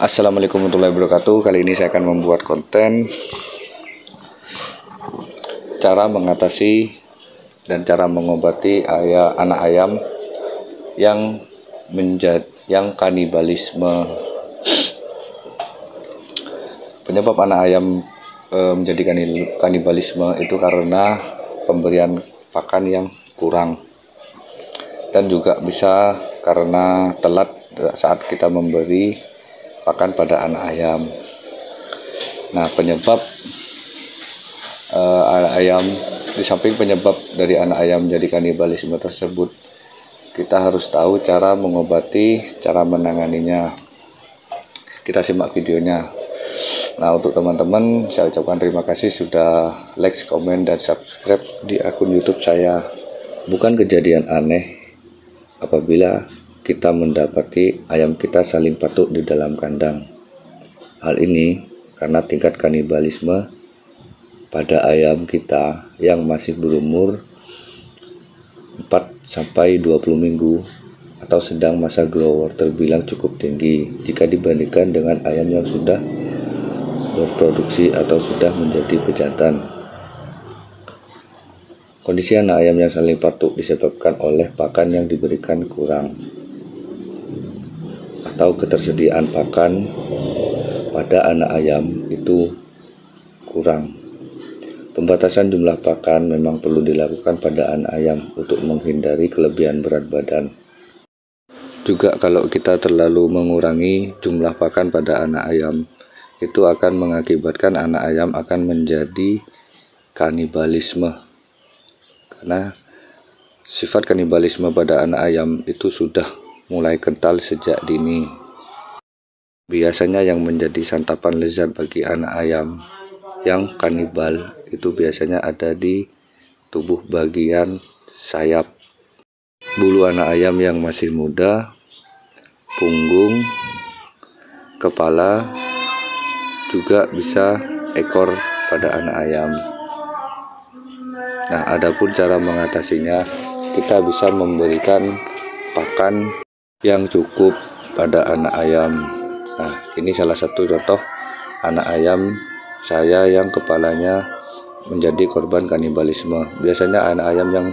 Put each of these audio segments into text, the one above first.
Assalamualaikum warahmatullahi wabarakatuh. Kali ini saya akan membuat konten cara mengatasi dan cara mengobati anak ayam yang kanibalisme. Penyebab anak ayam menjadi kanibalisme itu karena pemberian pakan yang kurang, dan juga bisa karena telat saat kita memberi pakan pada anak ayam. Nah, penyebab anak ayam, di samping penyebab dari anak ayam menjadi kanibalisme tersebut, kita harus tahu cara mengobati, cara menanganinya. Kita simak videonya. Nah, untuk teman-teman, saya ucapkan terima kasih sudah like, komen, dan subscribe di akun YouTube saya. Bukan kejadian aneh apabila kita mendapati ayam kita saling patuk di dalam kandang. Hal ini karena tingkat kanibalisme pada ayam kita yang masih berumur 4-20 minggu atau sedang masa grower terbilang cukup tinggi jika dibandingkan dengan ayam yang sudah berproduksi atau sudah menjadi pejantan. Kondisi anak ayam yang saling patuk disebabkan oleh pakan yang diberikan kurang atau ketersediaan pakan pada anak ayam itu kurang. Pembatasan jumlah pakan memang perlu dilakukan pada anak ayam untuk menghindari kelebihan berat badan. Juga kalau kita terlalu mengurangi jumlah pakan pada anak ayam, itu akan mengakibatkan anak ayam akan menjadi kanibalisme. Karena sifat kanibalisme pada anak ayam itu sudah mulai kental sejak dini. Biasanya yang menjadi santapan lezat bagi anak ayam yang kanibal itu biasanya ada di tubuh bagian sayap, bulu anak ayam yang masih muda, punggung, kepala, juga bisa ekor pada anak ayam. Nah, adapun cara mengatasinya, kita bisa memberikan pakan yang cukup pada anak ayam. Nah, ini salah satu contoh anak ayam saya yang kepalanya menjadi korban kanibalisme. Biasanya anak ayam yang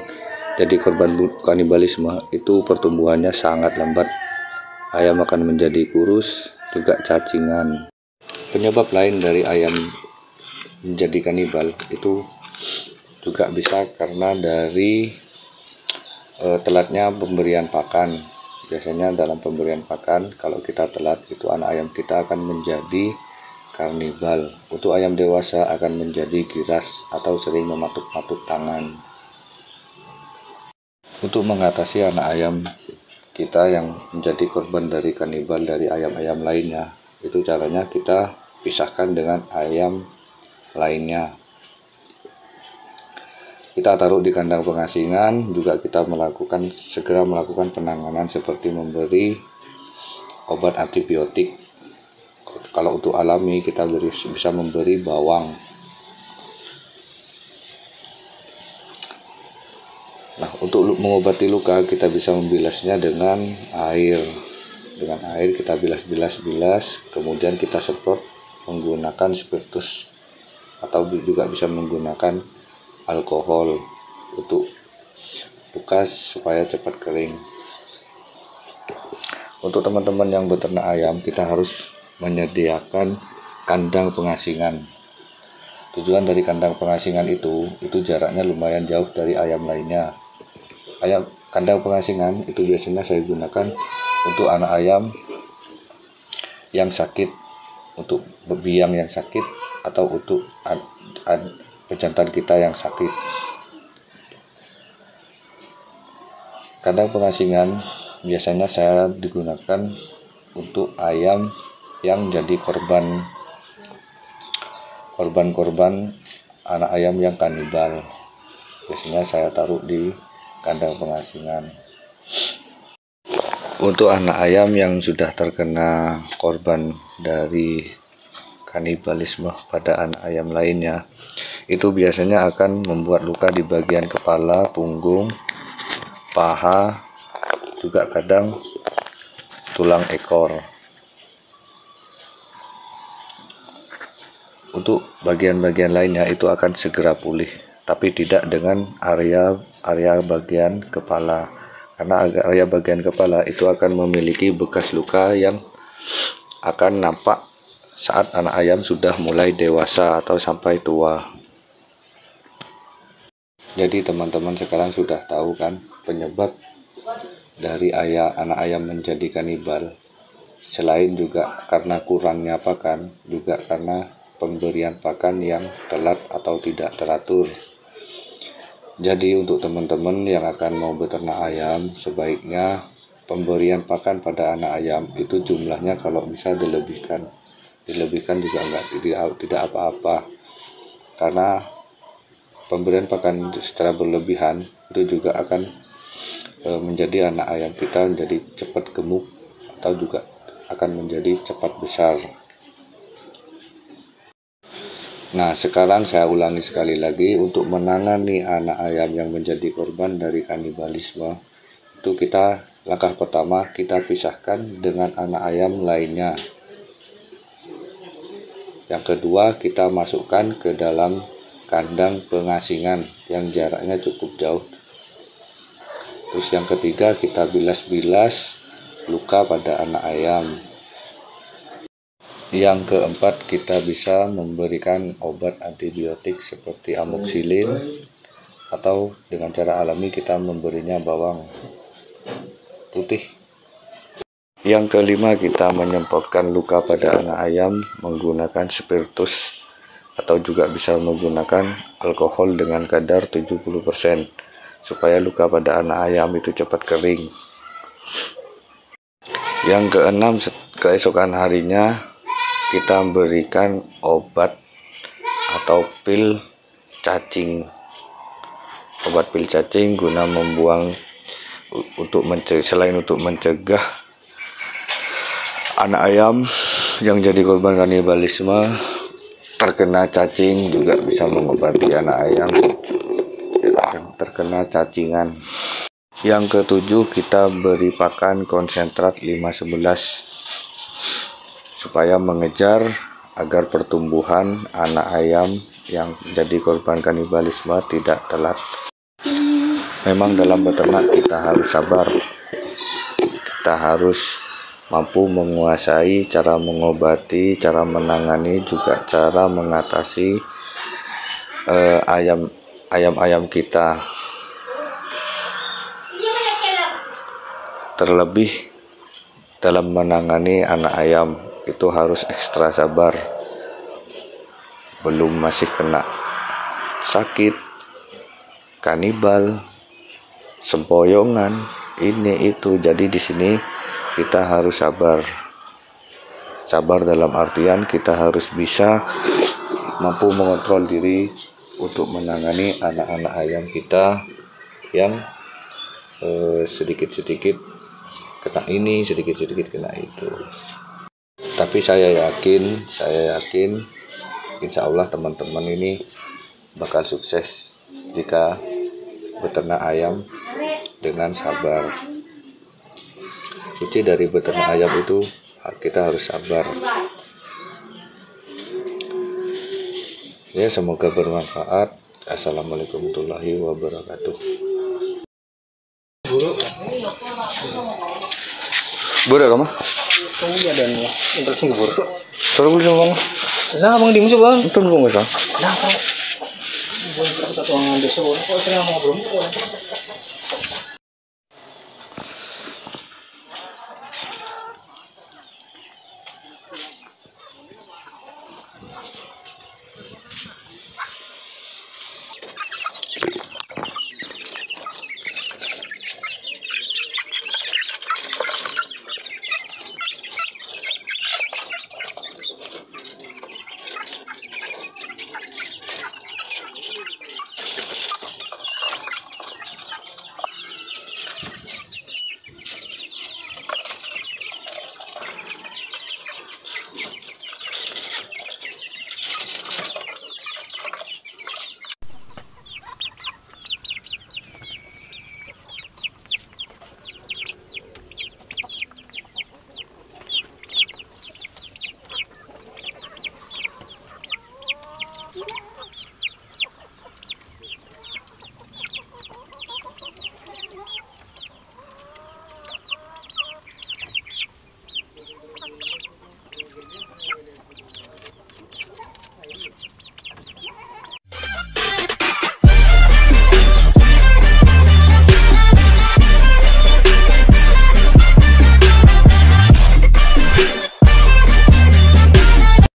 jadi korban kanibalisme itu pertumbuhannya sangat lambat. Ayam akan menjadi kurus, juga cacingan. Penyebab lain dari ayam menjadi kanibal itu juga bisa karena dari telatnya pemberian pakan. Biasanya dalam pemberian pakan, kalau kita telat, itu anak ayam kita akan menjadi karnibal. Untuk ayam dewasa akan menjadi giras atau sering mematuk-matuk tangan. Untuk mengatasi anak ayam kita yang menjadi korban dari kanibal dari ayam-ayam lainnya, itu caranya kita pisahkan dengan ayam lainnya. Kita taruh di kandang pengasingan, juga kita segera melakukan penanganan seperti memberi obat antibiotik. Kalau untuk alami kita bisa memberi bawang. Nah, untuk mengobati luka kita bisa membilasnya dengan air. Dengan air kita bilas, kemudian kita semprot menggunakan spiritus atau juga bisa menggunakan alkohol untuk luka supaya cepat kering. Untuk teman-teman yang beternak ayam, kita harus menyediakan kandang pengasingan. Tujuan dari kandang pengasingan itu jaraknya lumayan jauh dari ayam lainnya. Kandang pengasingan itu biasanya saya gunakan untuk anak ayam yang sakit, untuk biang yang sakit, atau untuk pejantan kita yang sakit. Kandang pengasingan biasanya saya digunakan untuk ayam yang jadi korban anak ayam yang kanibal. Biasanya saya taruh di kandang pengasingan. Untuk anak ayam yang sudah terkena korban dari kanibalisme pada anak ayam lainnya, itu biasanya akan membuat luka di bagian kepala, punggung, paha, juga kadang tulang ekor. untuk bagian-bagian lainnya itu akan segera pulih, tapi tidak dengan area bagian kepala, karena area bagian kepala itu akan memiliki bekas luka yang akan nampak saat anak ayam sudah mulai dewasa atau sampai tua. Jadi teman-teman sekarang sudah tahu kan penyebab dari anak ayam menjadi kanibal. Selain juga karena kurangnya pakan, juga karena pemberian pakan yang telat atau tidak teratur. Jadi untuk teman-teman yang akan mau beternak ayam, sebaiknya pemberian pakan pada anak ayam itu jumlahnya kalau bisa dilebihkan. Dilebihkan juga tidak apa-apa, karena pemberian pakan secara berlebihan itu juga akan menjadi anak ayam kita menjadi cepat gemuk atau juga akan menjadi cepat besar. Nah, sekarang saya ulangi sekali lagi, untuk menangani anak ayam yang menjadi korban dari kanibalisme, itu langkah pertama kita pisahkan dengan anak ayam lainnya. Yang kedua, kita masukkan ke dalam kandang pengasingan yang jaraknya cukup jauh. Terus yang ketiga, kita bilas-bilas luka pada anak ayam. Yang keempat, kita bisa memberikan obat antibiotik seperti amoxicillin, atau dengan cara alami kita memberinya bawang putih. Yang kelima, kita menyemprotkan luka pada anak ayam menggunakan spiritus, atau juga bisa menggunakan alkohol dengan kadar 70%, supaya luka pada anak ayam itu cepat kering. Yang keenam, keesokan harinya kita berikan obat atau pil cacing. Obat pil cacing guna membuang, selain untuk mencegah anak ayam yang jadi korban kanibalisme terkena cacing, juga bisa mengobati anak ayam yang terkena cacingan. Yang ketujuh, kita beri pakan konsentrat 5-11 supaya mengejar agar pertumbuhan anak ayam yang jadi korban kanibalisme tidak telat. Memang dalam beternak kita harus sabar, kita harus mampu menguasai cara mengobati, cara menangani, juga cara mengatasi ayam-ayam kita. Terlebih dalam menangani anak ayam itu harus ekstra sabar. Belum masih kena sakit, kanibal, sempoyongan, ini itu. Jadi di sini kita harus sabar. Sabar dalam artian kita harus bisa mampu mengontrol diri untuk menangani anak-anak ayam kita yang sedikit-sedikit kena ini, sedikit-sedikit kena itu. Tapi saya yakin insya Allah teman-teman ini bakal sukses jika beternak ayam dengan sabar. Kunci dari beternak ayam itu kita harus sabar. Ya, semoga bermanfaat. Assalamualaikum warahmatullahi wabarakatuh. Buruk kamu? Kamu badan ya, untuk sembur. Suruh beli sama kamu. Nah, abang di musuh bang. Itu nggak usah. Nah, kau. Bukan kita tuang desa, kau sering ngomong belum?